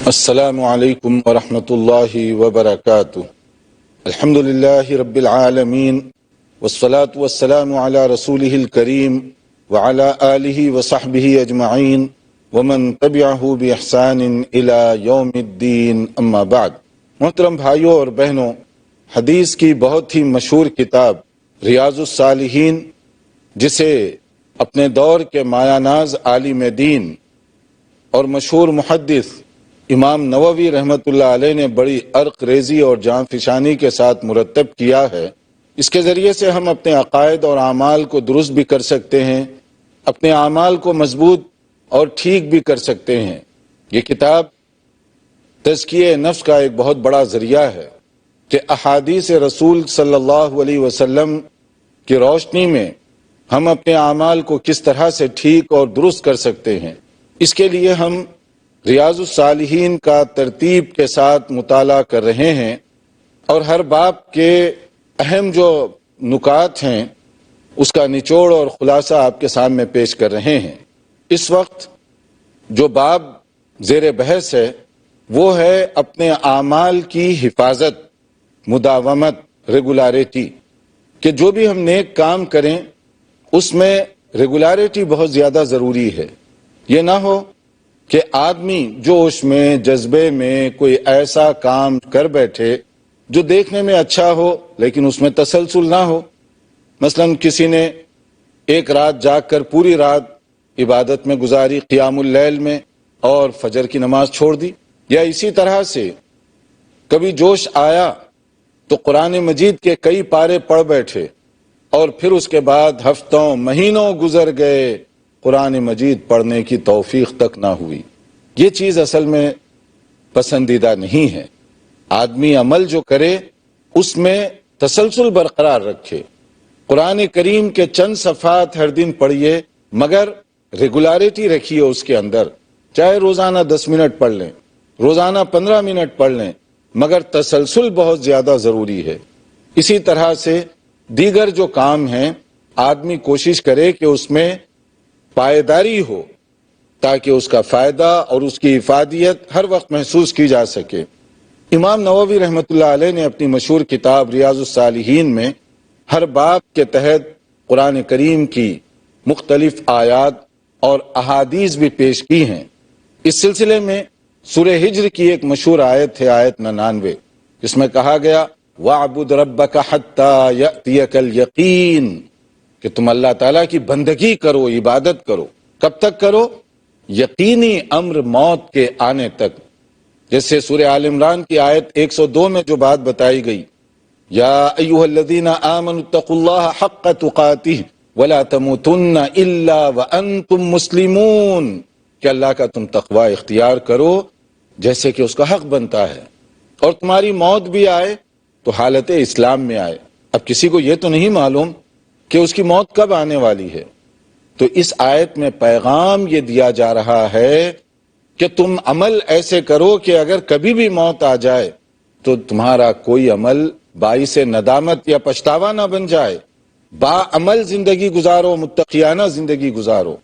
السلام علیکم ورحمۃ اللہ وبرکاتہ۔ الحمد للہ رب العالمین والصلاة والسلام علی رسولہ الکریم وعلی آلہ وصحبہ اجمعین ومن تبعہ بإحسان الی یوم الدین، اما بعد۔ محترم بھائیوں اور بہنوں، حدیث کی بہت ہی مشہور کتاب ریاض الصالحین، جسے اپنے دور کے مایہ ناز عالم دین اور مشہور محدث امام نووی رحمۃ اللہ علیہ نے بڑی عرق ریزی اور جان فشانی کے ساتھ مرتب کیا ہے، اس کے ذریعے سے ہم اپنے عقائد اور اعمال کو درست بھی کر سکتے ہیں، اپنے اعمال کو مضبوط اور ٹھیک بھی کر سکتے ہیں۔ یہ کتاب تزکیہ نفس کا ایک بہت بڑا ذریعہ ہے کہ احادیث رسول صلی اللہ علیہ وسلم کی روشنی میں ہم اپنے اعمال کو کس طرح سے ٹھیک اور درست کر سکتے ہیں۔ اس کے لیے ہم ریاض الصالحین کا ترتیب کے ساتھ مطالعہ کر رہے ہیں، اور ہر باب کے اہم جو نکات ہیں اس کا نچوڑ اور خلاصہ آپ کے سامنے پیش کر رہے ہیں۔ اس وقت جو باب زیر بحث ہے وہ ہے اپنے اعمال کی حفاظت، مداومت، ریگولاریٹی، کہ جو بھی ہم نیک کام کریں اس میں ریگولاریٹی بہت زیادہ ضروری ہے۔ یہ نہ ہو کہ آدمی جوش میں، جذبے میں کوئی ایسا کام کر بیٹھے جو دیکھنے میں اچھا ہو لیکن اس میں تسلسل نہ ہو۔ مثلا کسی نے ایک رات جاگ کر پوری رات عبادت میں گزاری، قیام اللیل میں، اور فجر کی نماز چھوڑ دی، یا اسی طرح سے کبھی جوش آیا تو قرآن مجید کے کئی پارے پڑھ بیٹھے، اور پھر اس کے بعد ہفتوں مہینوں گزر گئے، قرآن مجید پڑھنے کی توفیق تک نہ ہوئی۔ یہ چیز اصل میں پسندیدہ نہیں ہے۔ آدمی عمل جو کرے اس میں تسلسل برقرار رکھے، قرآن کریم کے چند صفحات ہر دن پڑھیے، مگر ریگولاریٹی رکھیے اس کے اندر، چاہے روزانہ 10 منٹ پڑھ لیں، روزانہ 15 منٹ پڑھ لیں، مگر تسلسل بہت زیادہ ضروری ہے۔ اسی طرح سے دیگر جو کام ہیں آدمی کوشش کرے کہ اس میں پائیداری ہو، تاکہ اس کا فائدہ اور اس کی افادیت ہر وقت محسوس کی جا سکے۔ امام نووی رحمۃ اللہ علیہ نے اپنی مشہور کتاب ریاض الصالحین میں ہر باب کے تحت قرآن کریم کی مختلف آیات اور احادیث بھی پیش کی ہیں۔ اس سلسلے میں سورہ ہجر کی ایک مشہور آیت ہے، آیت 99، جس میں کہا گیا وَاعْبُدْ رَبَّكَ حَتَّى يَأْتِيَكَ الْيَقِينُ، کہ تم اللہ تعالیٰ کی بندگی کرو، عبادت کرو۔ کب تک کرو؟ یقینی امر موت کے آنے تک۔ جیسے سورہ آل عمران کی آیت 102 میں جو بات بتائی گئی، یا ایھا الذین آمنوا اتقوا اللہ حق تقاتہ ولا تموتن الا وانتم مسلمون، کہ اللہ کا تم تقوی اختیار کرو جیسے کہ اس کا حق بنتا ہے، اور تمہاری موت بھی آئے تو حالت اسلام میں آئے۔ اب کسی کو یہ تو نہیں معلوم کہ اس کی موت کب آنے والی ہے، تو اس آیت میں پیغام یہ دیا جا رہا ہے کہ تم عمل ایسے کرو کہ اگر کبھی بھی موت آ جائے تو تمہارا کوئی عمل باعث ندامت یا پچھتاوا نہ بن جائے، با عمل زندگی گزارو، متقیانہ زندگی گزارو۔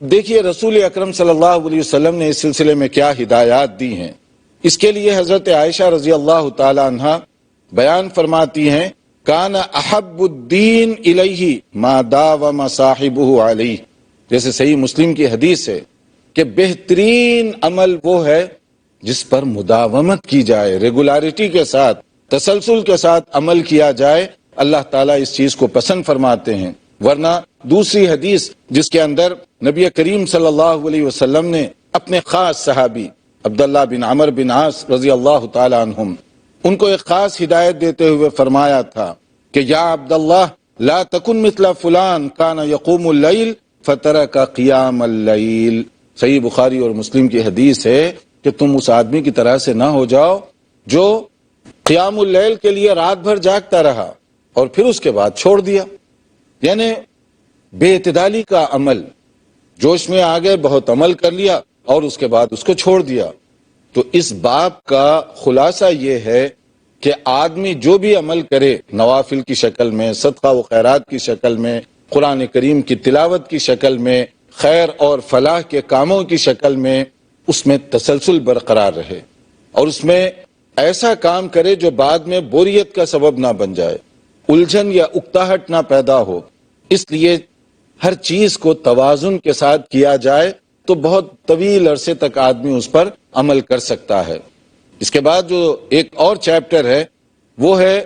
دیکھیے رسول اکرم صلی اللہ علیہ وسلم نے اس سلسلے میں کیا ہدایات دی ہیں۔ اس کے لیے حضرت عائشہ رضی اللہ تعالی عنہا بیان فرماتی ہیں، کان احب الدین الیہ ما داوم صاحبہ علیہ، جیسے صحیح مسلم کی حدیث ہے کہ بہترین عمل وہ ہے جس پر مداومت کی جائے، ریگولاریٹی کے ساتھ، تسلسل کے ساتھ عمل کیا جائے۔ اللہ تعالیٰ اس چیز کو پسند فرماتے ہیں۔ ورنہ دوسری حدیث جس کے اندر نبی کریم صلی اللہ علیہ وسلم نے اپنے خاص صحابی عبداللہ بن عمر بن عاص رضی اللہ تعالی عنہم، ان کو ایک خاص ہدایت دیتے ہوئے فرمایا تھا کہ یا عبداللہ لا تکن مثل فلان کان یقوم اللیل فترک قیام اللیل۔ صحیح بخاری اور مسلم کی حدیث ہے کہ تم اس آدمی کی طرح سے نہ ہو جاؤ جو قیام اللیل کے لیے رات بھر جاگتا رہا اور پھر اس کے بعد چھوڑ دیا، یعنی بے اعتدالی کا عمل، جوش میں آگے بہت عمل کر لیا اور اس کے بعد اس کو چھوڑ دیا۔ تو اس باب کا خلاصہ یہ ہے کہ آدمی جو بھی عمل کرے، نوافل کی شکل میں، صدقہ و خیرات کی شکل میں، قرآن کریم کی تلاوت کی شکل میں، خیر اور فلاح کے کاموں کی شکل میں، اس میں تسلسل برقرار رہے۔ اور اس میں ایسا کام کرے جو بعد میں بوریت کا سبب نہ بن جائے، الجھن یا اکتاہٹ نہ پیدا ہو۔ اس لیے ہر چیز کو توازن کے ساتھ کیا جائے تو بہت طویل عرصے تک آدمی اس پر عمل کر سکتا ہے۔ اس کے بعد جو ایک اور چیپٹر ہے وہ ہے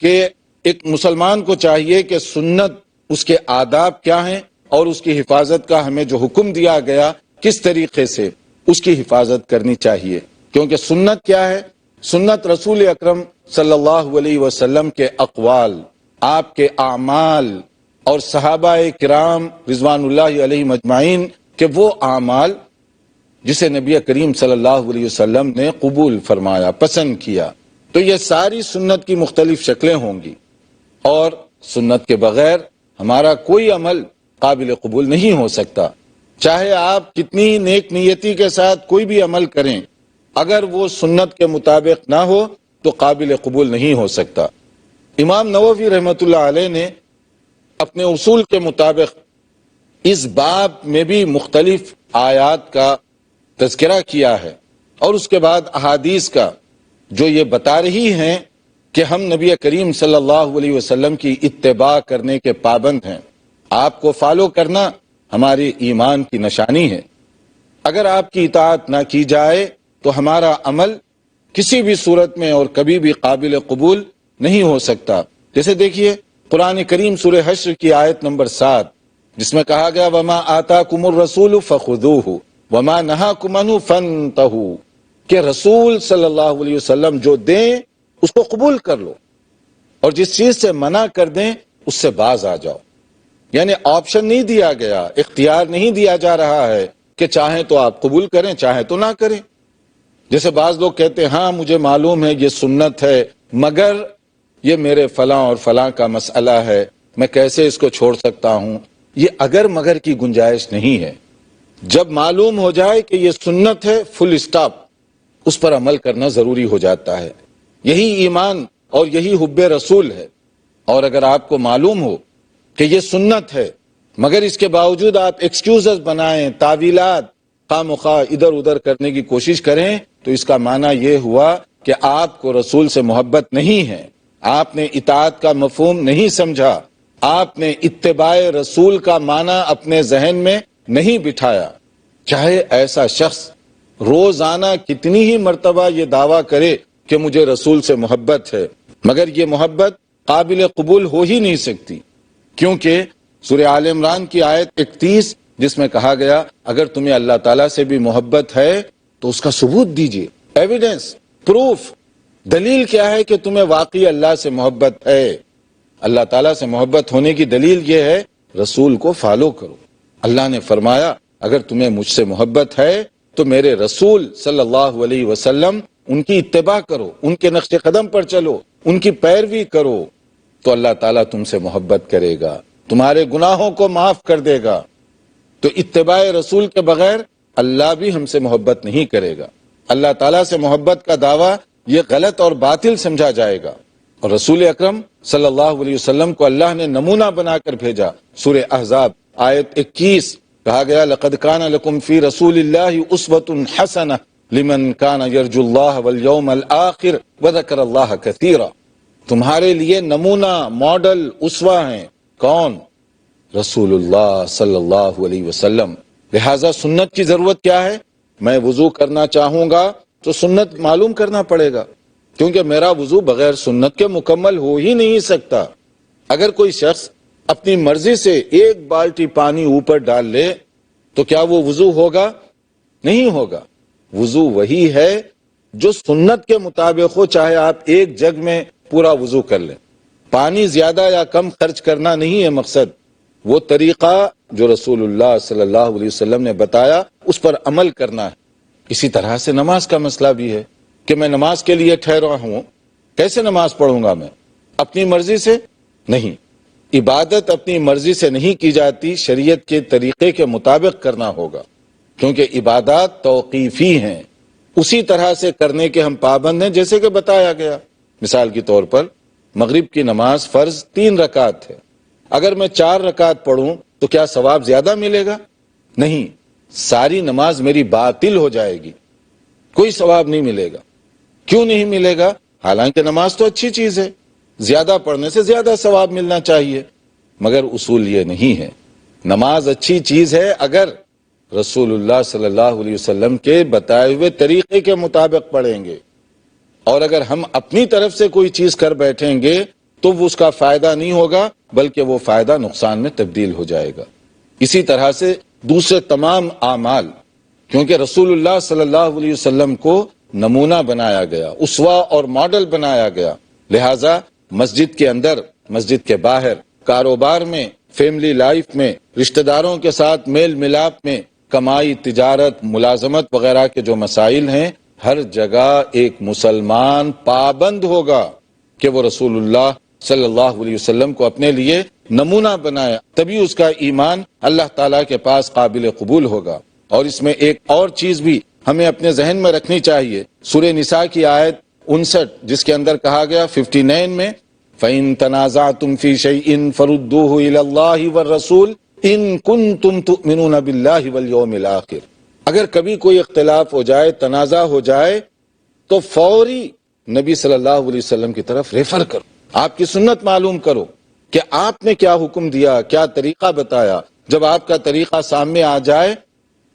کہ ایک مسلمان کو چاہیے کہ سنت اس کے آداب کیا ہیں اور اس کی حفاظت کا ہمیں جو حکم دیا گیا کس طریقے سے اس کی حفاظت کرنی چاہیے، کیونکہ سنت کیا ہے؟ سنت رسول اکرم صلی اللہ علیہ وسلم کے اقوال، آپ کے اعمال اور صحابہ کرام رضوان اللہ علیہ مجمعین کہ وہ اعمال جسے نبی کریم صلی اللہ علیہ وسلم نے قبول فرمایا، پسند کیا، تو یہ ساری سنت کی مختلف شکلیں ہوں گی، اور سنت کے بغیر ہمارا کوئی عمل قابل قبول نہیں ہو سکتا۔ چاہے آپ کتنی نیک نیتی کے ساتھ کوئی بھی عمل کریں، اگر وہ سنت کے مطابق نہ ہو تو قابل قبول نہیں ہو سکتا۔ امام نووی رحمۃ اللہ علیہ نے اپنے اصول کے مطابق اس باب میں بھی مختلف آیات کا تذکرہ کیا ہے، اور اس کے بعد احادیث کا جو یہ بتا رہی ہیں کہ ہم نبی کریم صلی اللہ علیہ وسلم کی اتباع کرنے کے پابند ہیں، آپ کو فالو کرنا ہماری ایمان کی نشانی ہے۔ اگر آپ کی اطاعت نہ کی جائے تو ہمارا عمل کسی بھی صورت میں اور کبھی بھی قابل قبول نہیں ہو سکتا۔ جیسے دیکھیے قرآن کریم سورہ حشر کی آیت نمبر 7 جس میں کہا گیا وَمَا آتَاكُمُ الرَّسُولُ فَخُذُوهُ وَمَا نَهَاكُمْ عَنْهُ فَانْتَهُوا، کہ رسول صلی اللہ علیہ وسلم جو دیں اس کو قبول کر لو، اور جس چیز سے منع کر دیں اس سے باز آ جاؤ۔ یعنی آپشن نہیں دیا گیا، اختیار نہیں دیا جا رہا ہے کہ چاہیں تو آپ قبول کریں چاہیں تو نہ کریں۔ جیسے بعض لوگ کہتے ہیں ہاں مجھے معلوم ہے یہ سنت ہے مگر یہ میرے فلاں اور فلاں کا مسئلہ ہے، میں کیسے اس کو چھوڑ سکتا ہوں۔ یہ اگر مگر کی گنجائش نہیں ہے۔ جب معلوم ہو جائے کہ یہ سنت ہے فل اسٹاپ، اس پر عمل کرنا ضروری ہو جاتا ہے۔ یہی ایمان اور یہی حب رسول ہے۔ اور اگر آپ کو معلوم ہو کہ یہ سنت ہے مگر اس کے باوجود آپ ایکسکیوزز بنائیں، تعویلات خواہ مخواہ ادھر ادھر کرنے کی کوشش کریں، تو اس کا معنی یہ ہوا کہ آپ کو رسول سے محبت نہیں ہے، آپ نے اطاعت کا مفہوم نہیں سمجھا، آپ نے اتباع رسول کا معنی اپنے ذہن میں نہیں بٹھایا۔ چاہے ایسا شخص روزانہ کتنی ہی مرتبہ یہ دعویٰ کرے کہ مجھے رسول سے محبت ہے، مگر یہ محبت قابل قبول ہو ہی نہیں سکتی، کیونکہ سورہ آل عمران کی آیت 31 جس میں کہا گیا اگر تمہیں اللہ تعالیٰ سے بھی محبت ہے تو اس کا ثبوت دیجیے، ایویڈنس، پروف، دلیل کیا ہے کہ تمہیں واقعی اللہ سے محبت ہے۔ اللہ تعالیٰ سے محبت ہونے کی دلیل یہ ہے رسول کو فالو کرو۔ اللہ نے فرمایا اگر تمہیں مجھ سے محبت ہے تو میرے رسول صلی اللہ علیہ وسلم ان کی اتباع کرو، ان کے نقش قدم پر چلو، ان کی پیروی کرو، تو اللہ تعالیٰ تم سے محبت کرے گا، تمہارے گناہوں کو معاف کر دے گا۔ تو اتباع رسول کے بغیر اللہ بھی ہم سے محبت نہیں کرے گا۔ اللہ تعالیٰ سے محبت کا دعویٰ یہ غلط اور باطل سمجھا جائے گا۔ اور رسول اکرم صلی اللہ علیہ وسلم کو اللہ نے نمونہ بنا کر بھیجا۔ سورہ احزاب آیت 21 کہا گیا لقد کان لکم فی رسول اللہ اسوۃ حسنہ لمن کان یرجو اللہ والیوم الآخر وذکر اللہ کثیرا۔ تمہارے لیے نمونہ، ماڈل، اسوہ ہیں کون؟ رسول اللہ صلی اللہ علیہ وسلم۔ لہٰذا سنت کی ضرورت کیا ہے؟ میں وضو کرنا چاہوں گا تو سنت معلوم کرنا پڑے گا، کیونکہ میرا وضو بغیر سنت کے مکمل ہو ہی نہیں سکتا۔ اگر کوئی شخص اپنی مرضی سے ایک بالٹی پانی اوپر ڈال لے تو کیا وہ وضو ہوگا؟ نہیں ہوگا۔ وضو وہی ہے جو سنت کے مطابق ہو، چاہے آپ ایک جگ میں پورا وضو کر لیں۔ پانی زیادہ یا کم خرچ کرنا نہیں ہے مقصد، وہ طریقہ جو رسول اللہ صلی اللہ علیہ وسلم نے بتایا اس پر عمل کرنا ہے۔ اسی طرح سے نماز کا مسئلہ بھی ہے کہ میں نماز کے لیے ٹھہرا ہوں، کیسے نماز پڑھوں گا میں؟ اپنی مرضی سے نہیں۔ عبادت اپنی مرضی سے نہیں کی جاتی، شریعت کے طریقے کے مطابق کرنا ہوگا، کیونکہ عبادات توقیفی ہیں، اسی طرح سے کرنے کے ہم پابند ہیں جیسے کہ بتایا گیا۔ مثال کے طور پر مغرب کی نماز فرض 3 رکعت ہے، اگر میں 4 رکعت پڑھوں تو کیا ثواب زیادہ ملے گا؟ نہیں، ساری نماز میری باطل ہو جائے گی، کوئی ثواب نہیں ملے گا۔ کیوں نہیں ملے گا؟ حالانکہ نماز تو اچھی چیز ہے، زیادہ پڑھنے سے زیادہ ثواب ملنا چاہیے، مگر اصول یہ نہیں ہے۔ نماز اچھی چیز ہے اگر رسول اللہ صلی اللہ علیہ وسلم کے بتائے ہوئے طریقے کے مطابق پڑھیں گے، اور اگر ہم اپنی طرف سے کوئی چیز کر بیٹھیں گے تو وہ اس کا فائدہ نہیں ہوگا، بلکہ وہ فائدہ نقصان میں تبدیل ہو جائے گا۔ اسی طرح سے دوسرے تمام اعمال، کیونکہ رسول اللہ صلی اللہ علیہ وسلم کو نمونہ بنایا گیا، اسوہ اور ماڈل بنایا گیا، لہٰذا مسجد کے اندر، مسجد کے باہر، کاروبار میں، فیملی لائف میں، رشتہ داروں کے ساتھ میل ملاپ میں، کمائی، تجارت، ملازمت وغیرہ کے جو مسائل ہیں، ہر جگہ ایک مسلمان پابند ہوگا کہ وہ رسول اللہ صلی اللہ علیہ وسلم کو اپنے لیے نمونہ بنائے، تبھی اس کا ایمان اللہ تعالیٰ کے پاس قابل قبول ہوگا۔ اور اس میں ایک اور چیز بھی ہمیں اپنے ذہن میں رکھنی چاہیے، سورہ نساء کی آیت 59 جس کے اندر کہا گیا 59 میں فَإِن تَنَازَعْتُمْ فِي شَيْءٍ فَرُدُّوهُ إِلَى اللَّهِ وَالرَّسُولِ إِن كُنتُمْ تُؤْمِنُونَ بِاللَّهِ وَالْيَوْمِ الْآخِرِ۔ اگر کبھی کوئی اختلاف ہو جائے، تنازع ہو جائے، تو فوری نبی صلی اللہ علیہ وسلم کی طرف ریفر کرو، آپ کی سنت معلوم کرو کہ آپ نے کیا حکم دیا، کیا طریقہ بتایا۔ جب آپ کا طریقہ سامنے آ جائے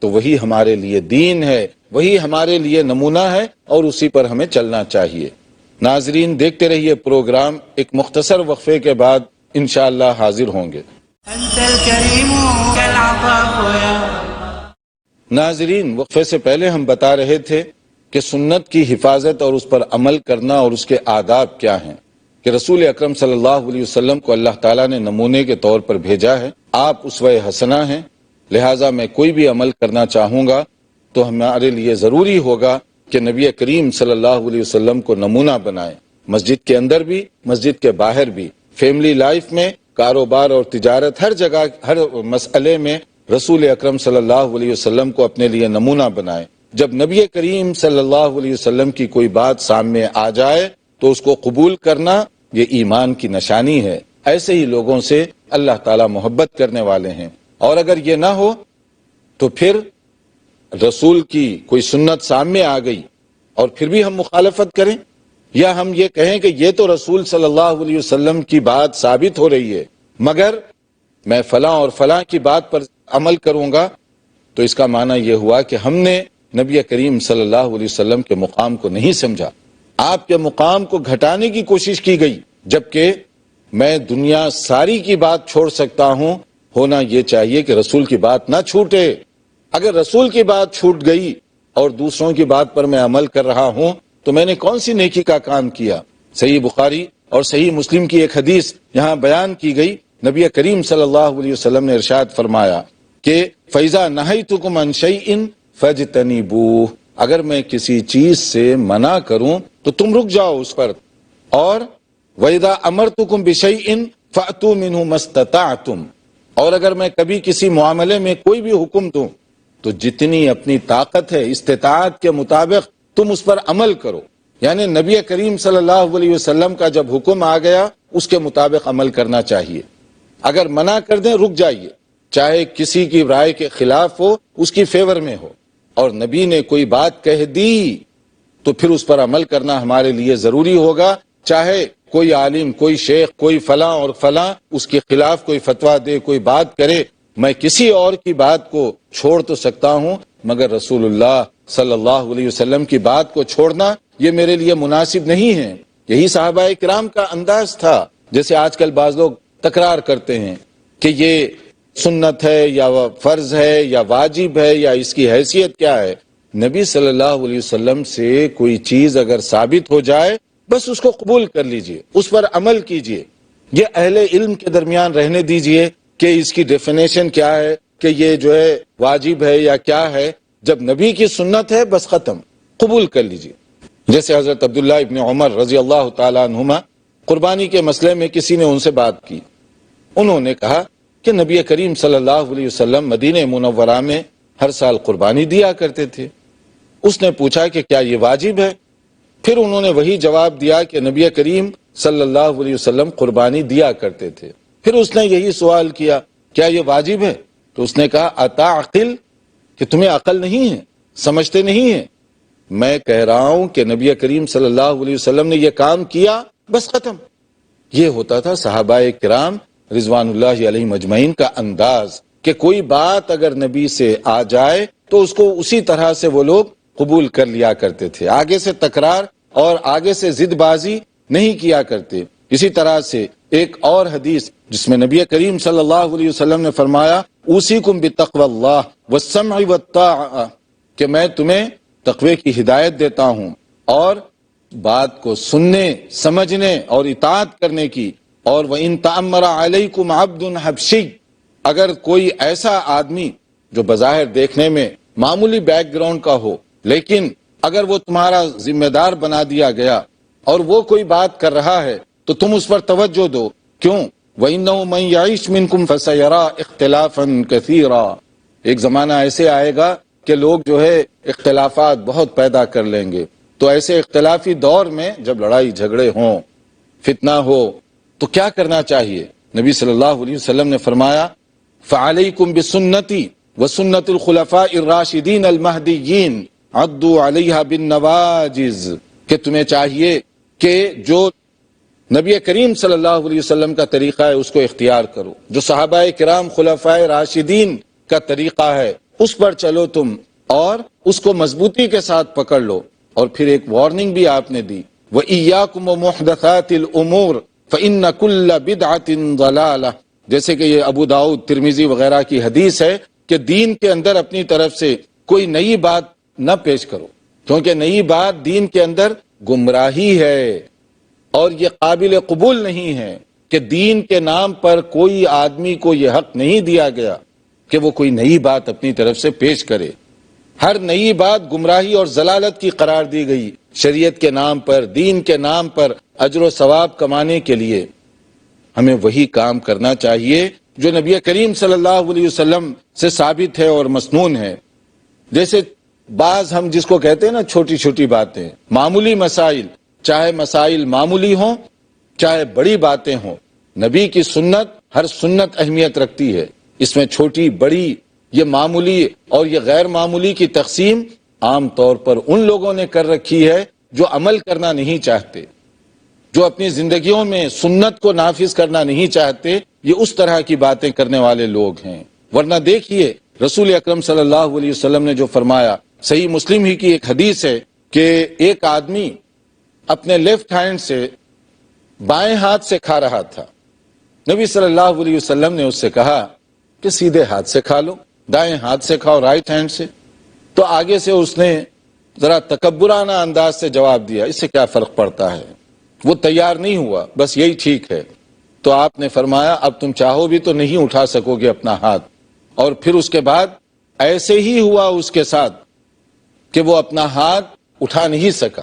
تو وہی ہمارے لیے دین ہے، وہی ہمارے لیے نمونہ ہے، اور اسی پر ہمیں چلنا چاہیے۔ ناظرین دیکھتے رہیے پروگرام، ایک مختصر وقفے کے بعد انشاءاللہ حاضر ہوں گے۔ أنت الكريم كالعطاء يا ناظرین، وقفے سے پہلے ہم بتا رہے تھے کہ سنت کی حفاظت اور اس پر عمل کرنا اور اس کے آداب کیا ہیں، کہ رسول اکرم صلی اللہ علیہ وسلم کو اللہ تعالیٰ نے نمونے کے طور پر بھیجا ہے، آپ اسوہ حسنہ ہیں، لہٰذا میں کوئی بھی عمل کرنا چاہوں گا تو ہمارے لیے ضروری ہوگا کہ نبی کریم صلی اللہ علیہ وسلم کو نمونہ بنائیں، مسجد کے اندر بھی، مسجد کے باہر بھی، فیملی لائف میں، کاروبار اور تجارت، ہر جگہ، ہر مسئلے میں رسول اکرم صلی اللہ علیہ وسلم کو اپنے لیے نمونہ بنائیں۔ جب نبی کریم صلی اللہ علیہ وسلم کی کوئی بات سامنے آ جائے تو اس کو قبول کرنا یہ ایمان کی نشانی ہے۔ ایسے ہی لوگوں سے اللہ تعالیٰ محبت کرنے والے ہیں، اور اگر یہ نہ ہو تو پھر رسول کی کوئی سنت سامنے آ گئی اور پھر بھی ہم مخالفت کریں، یا ہم یہ کہیں کہ یہ تو رسول صلی اللہ علیہ وسلم کی بات ثابت ہو رہی ہے مگر میں فلاں اور فلاں کی بات پر عمل کروں گا، تو اس کا معنی یہ ہوا کہ ہم نے نبی کریم صلی اللہ علیہ وسلم کے مقام کو نہیں سمجھا، آپ کے مقام کو گھٹانے کی کوشش کی گئی، جبکہ میں دنیا ساری کی بات چھوڑ سکتا ہوں، ہونا یہ چاہیے کہ رسول کی بات نہ چھوٹے۔ اگر رسول کی بات چھوٹ گئی اور دوسروں کی بات پر میں عمل کر رہا ہوں تو میں نے کون سی نیکی کا کام کیا؟ صحیح بخاری اور صحیح مسلم کی ایک حدیث یہاں بیان کی گئی، نبی کریم صلی اللہ علیہ وسلم نے ارشاد فرمایا کہ فَإِذَا نَهَيْتُكُمْ عَنْ شَيْءٍ فَاجْتَنِبُوهُ، اگر میں کسی چیز سے منع کروں تو تم رک جاؤ اس پر، اور وَإِذَا أَمَرْتُكُمْ بِشَيْءٍ فَأْتُوا مِنْهُ مَا اسْتَطَعْتُمْ، اور اگر میں کبھی کسی معاملے میں کوئی بھی حکم دوں تو جتنی اپنی طاقت ہے، استطاعت کے مطابق تم اس پر عمل کرو۔ یعنی نبی کریم صلی اللہ علیہ وسلم کا جب حکم آ گیا اس کے مطابق عمل کرنا چاہیے، اگر منع کر دیں رک جائیے، چاہے کسی کی رائے کے خلاف ہو، اس کی فیور میں ہو، اور نبی نے کوئی بات کہہ دی تو پھر اس پر عمل کرنا ہمارے لیے ضروری ہوگا، چاہے کوئی عالم، کوئی شیخ، کوئی فلاں اور فلاں اس کے خلاف کوئی فتویٰ دے، کوئی بات کرے، میں کسی اور کی بات کو چھوڑ تو سکتا ہوں مگر رسول اللہ صلی اللہ علیہ وسلم کی بات کو چھوڑنا یہ میرے لیے مناسب نہیں ہے۔ یہی صحابہ کرام کا انداز تھا۔ جیسے آج کل بعض لوگ تکرار کرتے ہیں کہ یہ سنت ہے یا فرض ہے یا واجب ہے یا اس کی حیثیت کیا ہے۔ نبی صلی اللہ علیہ وسلم سے کوئی چیز اگر ثابت ہو جائے بس اس کو قبول کر لیجئے، اس پر عمل کیجئے، یہ اہل علم کے درمیان رہنے دیجئے کہ اس کی ڈیفینیشن کیا ہے، کہ یہ جو ہے واجب ہے یا کیا ہے۔ جب نبی کی سنت ہے بس ختم، قبول کر لیجئے۔ جیسے حضرت عبداللہ ابن عمر رضی اللہ تعالیٰ عنہما قربانی کے مسئلے میں کسی نے ان سے بات کی، انہوں نے کہا کہ نبی کریم صلی اللہ علیہ وسلم مدینہ منورہ میں ہر سال قربانی دیا کرتے تھے۔ اس نے پوچھا کہ کیا یہ واجب ہے؟ پھر انہوں نے وہی جواب دیا کہ نبی کریم صلی اللہ علیہ وسلم قربانی دیا کرتے تھے۔ پھر اس نے یہی سوال کیا کیا یہ واجب ہے؟ تو اس نے کہا اتعقل، کہ تمہیں عقل نہیں ہے، سمجھتے نہیں ہیں؟ میں کہہ رہا ہوں کہ نبی کریم صلی اللہ علیہ وسلم نے یہ کام کیا، بس ختم۔ یہ ہوتا تھا صحابہ کرام رضوان اللہ علیہ مجمعین کا انداز، کہ کوئی بات اگر نبی سے آ جائے تو اس کو اسی طرح سے وہ لوگ قبول کر لیا کرتے تھے، آگے سے تکرار اور آگے سے ضد بازی نہیں کیا کرتے۔ اسی طرح سے ایک اور حدیث جس میں نبی کریم صلی اللہ علیہ وسلم نے فرمایا اوصیکم بتقوی اللہ والسمع والطاعہ، کہ میں تمہیں تقوی کی ہدایت دیتا ہوں اور بات کو سننے، سمجھنے اور اطاعت کرنے کی۔ اور وَإِن تَأَمَّرَ عَلَيْكُمْ عَبْدٌ حَبْشِيٌّ، اگر کوئی ایسا آدمی جو بظاہر دیکھنے میں معمولی بیک گراؤنڈ کا ہو، لیکن اگر وہ تمہارا ذمہ دار بنا دیا گیا اور وہ کوئی بات کر رہا ہے تو تم اس پر توجہ دو۔ کیوں؟ وَإِنَّهُ مَن يَعِشْ مِنكُمْ فَسَيَرَىٰ اخْتِلَافًا كَثِيرًا، ایک زمانہ ایسے آئے گا کہ لوگ جو ہے اختلافات بہت پیدا کر لیں گے۔ تو ایسے اختلافی دور میں جب لڑائی جھگڑے ہوں، فتنہ ہو، تو کیا کرنا چاہیے؟ نبی صلی اللہ علیہ وسلم نے فرمایا فَعَلَيْكُمْ بِسُنَّتِي وَسُنَّتِ الْخُلَفَاءِ الرَّاشِدِينَ الْمَهْدِيِّينَ عَضُّوا عَلَيْهَا بِالنَّوَاجِذِ، کہ تمہیں چاہیے کہ جو نبی کریم صلی اللہ علیہ وسلم کا طریقہ ہے اس کو اختیار کرو، جو صحابہ کرام خلفائے راشدین کا طریقہ ہے اس پر چلو تم، اور اس کو مضبوطی کے ساتھ پکڑ لو۔ اور پھر ایک وارننگ بھی آپ نے دی وَإِيَّاكُمْ وَمُحْدَثَاتِ الْأُمُورِ فَإِنَّ كُلَّ بِدْعَةٍ ضَلَالَةٍ، جیسے کہ یہ ابو داؤد، ترمذی وغیرہ کی حدیث ہے کہ دین کے اندر اپنی طرف سے کوئی نئی بات نہ پیش کرو، کیونکہ نئی بات دین کے اندر گمراہی ہے اور یہ قابل قبول نہیں ہے، کہ دین کے نام پر کوئی آدمی کو یہ حق نہیں دیا گیا کہ وہ کوئی نئی بات اپنی طرف سے پیش کرے۔ ہر نئی بات گمراہی اور ضلالت کی قرار دی گئی، شریعت کے نام پر، دین کے نام پر اجر و ثواب کمانے کے لیے۔ ہمیں وہی کام کرنا چاہیے جو نبی کریم صلی اللہ علیہ وسلم سے ثابت ہے اور مسنون ہے۔ جیسے بعض ہم جس کو کہتے ہیں نا چھوٹی چھوٹی باتیں، معمولی مسائل، چاہے مسائل معمولی ہوں چاہے بڑی باتیں ہوں، نبی کی سنت، ہر سنت اہمیت رکھتی ہے۔ اس میں چھوٹی بڑی، یہ معمولی اور یہ غیر معمولی کی تقسیم عام طور پر ان لوگوں نے کر رکھی ہے جو عمل کرنا نہیں چاہتے، جو اپنی زندگیوں میں سنت کو نافذ کرنا نہیں چاہتے، یہ اس طرح کی باتیں کرنے والے لوگ ہیں۔ ورنہ دیکھیے رسول اکرم صلی اللہ علیہ وسلم نے جو فرمایا، صحیح مسلم ہی کی ایک حدیث ہے کہ ایک آدمی اپنے لیفٹ ہینڈ سے بائیں ہاتھ سے کھا رہا تھا۔ نبی صلی اللہ علیہ وسلم نے اس سے کہا کہ سیدھے ہاتھ سے کھا لو، دائیں ہاتھ سے کھاؤ، رائٹ ہینڈ سے۔ تو آگے سے اس نے ذرا تکبرانہ انداز سے جواب دیا، اس سے کیا فرق پڑتا ہے؟ وہ تیار نہیں ہوا، بس یہی ٹھیک ہے۔ تو آپ نے فرمایا اب تم چاہو بھی تو نہیں اٹھا سکو گے اپنا ہاتھ۔ اور پھر اس کے بعد ایسے ہی ہوا اس کے ساتھ کہ وہ اپنا ہاتھ اٹھا نہیں سکا،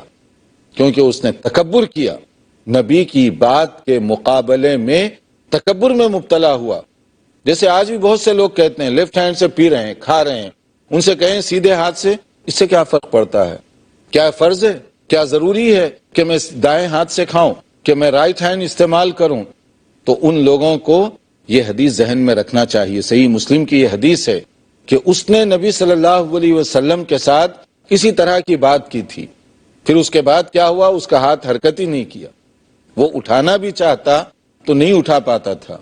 کیونکہ اس نے تکبر کیا، نبی کی بات کے مقابلے میں تکبر میں مبتلا ہوا۔ جیسے آج بھی بہت سے لوگ کہتے ہیں لیفٹ ہینڈ سے پی رہے ہیں، کھا رہے ہیں، ان سے کہیں سیدھے ہاتھ سے، اس سے کیا فرق پڑتا ہے؟ کیا فرض ہے؟ کیا ضروری ہے کہ میں دائیں ہاتھ سے کھاؤں، کہ میں رائٹ ہینڈ استعمال کروں؟ تو ان لوگوں کو یہ حدیث ذہن میں رکھنا چاہیے۔ صحیح مسلم کی یہ حدیث ہے کہ اس نے نبی صلی اللہ علیہ وسلم کے ساتھ اسی طرح کی بات کی تھی، پھر اس کے بعد کیا ہوا؟ اس کا ہاتھ حرکت ہی نہیں کیا، وہ اٹھانا بھی چاہتا تو نہیں اٹھا پاتا تھا۔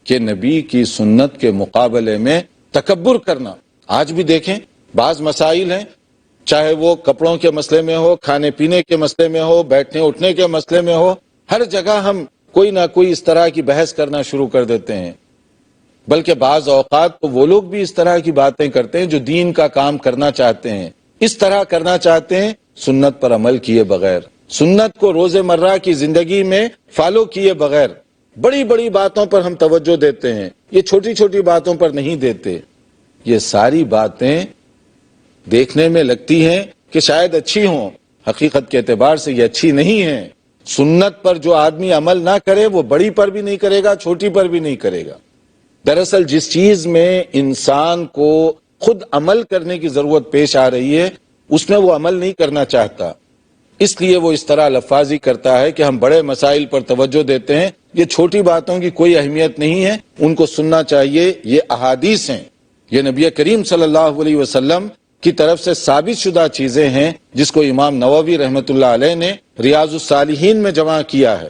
کہ نبی کی سنت کے مقابلے میں تکبر کرنا، آج بھی دیکھیں بعض مسائل ہیں، چاہے وہ کپڑوں کے مسئلے میں ہو، کھانے پینے کے مسئلے میں ہو، بیٹھنے اٹھنے کے مسئلے میں ہو، ہر جگہ ہم کوئی نہ کوئی اس طرح کی بحث کرنا شروع کر دیتے ہیں۔ بلکہ بعض اوقات تو وہ لوگ بھی اس طرح کی باتیں کرتے ہیں جو دین کا کام کرنا چاہتے ہیں، اس طرح کرنا چاہتے ہیں سنت پر عمل کیے بغیر، سنت کو روزمرہ کی زندگی میں فالو کیے بغیر۔ بڑی بڑی باتوں پر ہم توجہ دیتے ہیں، یہ چھوٹی چھوٹی باتوں پر نہیں دیتے۔ یہ ساری باتیں دیکھنے میں لگتی ہیں کہ شاید اچھی ہوں، حقیقت کے اعتبار سے یہ اچھی نہیں ہیں۔ سنت پر جو آدمی عمل نہ کرے وہ بڑی پر بھی نہیں کرے گا، چھوٹی پر بھی نہیں کرے گا۔ دراصل جس چیز میں انسان کو خود عمل کرنے کی ضرورت پیش آ رہی ہے اس میں وہ عمل نہیں کرنا چاہتا، اس لیے وہ اس طرح لفاظی کرتا ہے کہ ہم بڑے مسائل پر توجہ دیتے ہیں، یہ چھوٹی باتوں کی کوئی اہمیت نہیں ہے، ان کو سننا چاہیے۔ یہ احادیث ہیں، یہ نبی کریم صلی اللہ علیہ وسلم کی طرف سے ثابت شدہ چیزیں ہیں جس کو امام نووی رحمۃ اللہ علیہ نے ریاض الصالحین میں جمع کیا ہے۔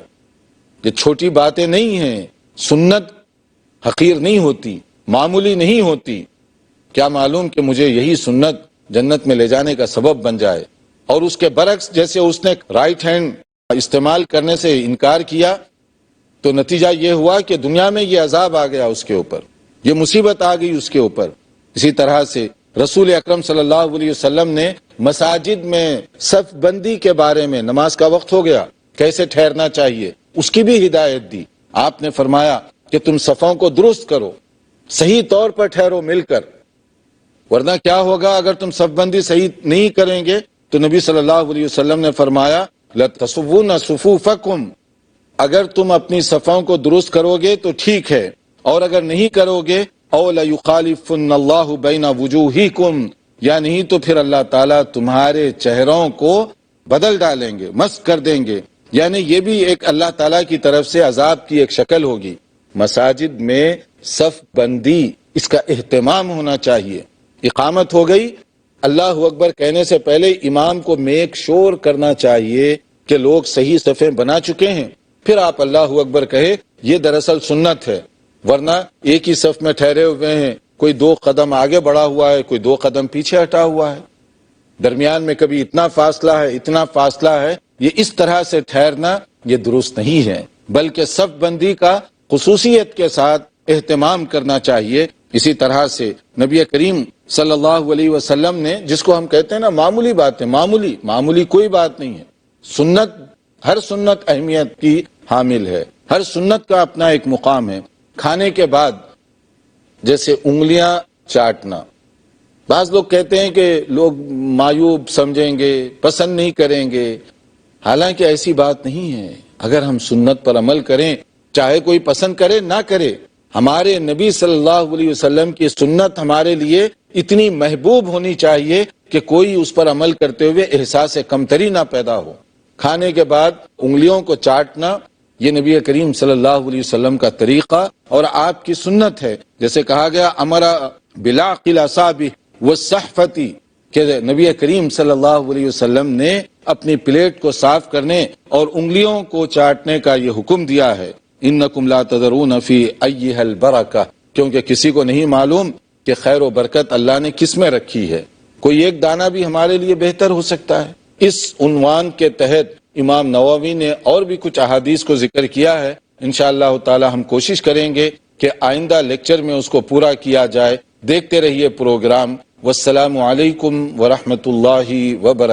یہ چھوٹی باتیں نہیں ہیں، سنت حقیر نہیں ہوتی، معمولی نہیں ہوتی۔ کیا معلوم کہ مجھے یہی سنت جنت میں لے جانے کا سبب بن جائے، اور اس کے برعکس جیسے اس نے رائٹ ہینڈ استعمال کرنے سے انکار کیا تو نتیجہ یہ ہوا کہ دنیا میں یہ عذاب آ گیا اس کے اوپر، یہ مصیبت آ گئی اس کے اوپر۔ اسی طرح سے رسول اکرم صلی اللہ علیہ وسلم نے مساجد میں صف بندی کے بارے میں، نماز کا وقت ہو گیا کیسے ٹھہرنا چاہیے، اس کی بھی ہدایت دی۔ آپ نے فرمایا کہ تم صفوں کو درست کرو، صحیح طور پر ٹھہرو مل کر، ورنہ کیا ہوگا اگر تم صف بندی صحیح نہیں کریں گے تو نبی صلی اللہ علیہ وسلم نے فرمایا لَتَصُوُّنَ صُفُوفَكُمْ، اگر تم اپنی صفوں کو درست کرو گے تو ٹھیک ہے، اور اگر نہیں کرو گے او لَيُخَالِفُنَّ اللَّهُ بَيْنَ وُجُوهِكُمْ، یا نہیں تو پھر اللہ تعالیٰ تمہارے چہروں کو بدل ڈالیں گے، مسخ کر دیں گے، یعنی یہ بھی ایک اللہ تعالیٰ کی طرف سے عذاب کی ایک شکل ہوگی۔ مساجد میں صف بندی، اس کا اہتمام ہونا چاہیے۔ اقامت ہو گئی، اللہ اکبر کہنے سے پہلے امام کو میک شور کرنا چاہیے کہ لوگ صحیح صفیں بنا چکے ہیں، پھر آپ اللہ اکبر کہے، یہ دراصل سنت ہے، ورنہ ایک ہی صف میں ٹھہرے ہوئے ہیں، کوئی 2 قدم آگے بڑھا ہوا ہے، کوئی 2 قدم پیچھے ہٹا ہوا ہے، درمیان میں کبھی اتنا فاصلہ ہے، اتنا فاصلہ ہے، یہ اس طرح سے ٹھہرنا یہ درست نہیں ہے، بلکہ صف بندی کا خصوصیت کے ساتھ اہتمام کرنا چاہیے۔ اسی طرح سے نبی کریم صلی اللہ علیہ وسلم نے، جس کو ہم کہتے ہیں نا معمولی باتیں، معمولی کوئی بات نہیں ہے، سنت، ہر سنت اہمیت کی حامل ہے، ہر سنت کا اپنا ایک مقام ہے۔ کھانے کے بعد جیسے انگلیاں چاٹنا، بعض لوگ کہتے ہیں کہ لوگ معیوب سمجھیں گے، پسند نہیں کریں گے، حالانکہ ایسی بات نہیں ہے۔ اگر ہم سنت پر عمل کریں، چاہے کوئی پسند کرے نہ کرے، ہمارے نبی صلی اللہ علیہ وسلم کی سنت ہمارے لیے اتنی محبوب ہونی چاہیے کہ کوئی اس پر عمل کرتے ہوئے احساس کمتری نہ پیدا ہو۔ کھانے کے بعد انگلیوں کو چاٹنا یہ نبی کریم صلی اللہ علیہ وسلم کا طریقہ اور آپ کی سنت ہے۔ جیسے کہا گیا امرا بلاقل اصابع والصحفتی، کہ نبی کریم صلی اللہ علیہ وسلم نے اپنی پلیٹ کو صاف کرنے اور انگلیوں کو چاٹنے کا یہ حکم دیا ہے۔ انکم لا تدرون فی ایھا البرکہ، کیونکہ کسی کو نہیں معلوم کہ خیر و برکت اللہ نے کس میں رکھی ہے، کوئی ایک دانہ بھی ہمارے لیے بہتر ہو سکتا ہے۔ اس عنوان کے تحت امام نووی نے اور بھی کچھ احادیث کو ذکر کیا ہے، انشاءاللہ تعالی ہم کوشش کریں گے کہ آئندہ لیکچر میں اس کو پورا کیا جائے۔ دیکھتے رہیے پروگرام۔ والسلام علیکم ورحمۃ اللہ وبرکاتہ۔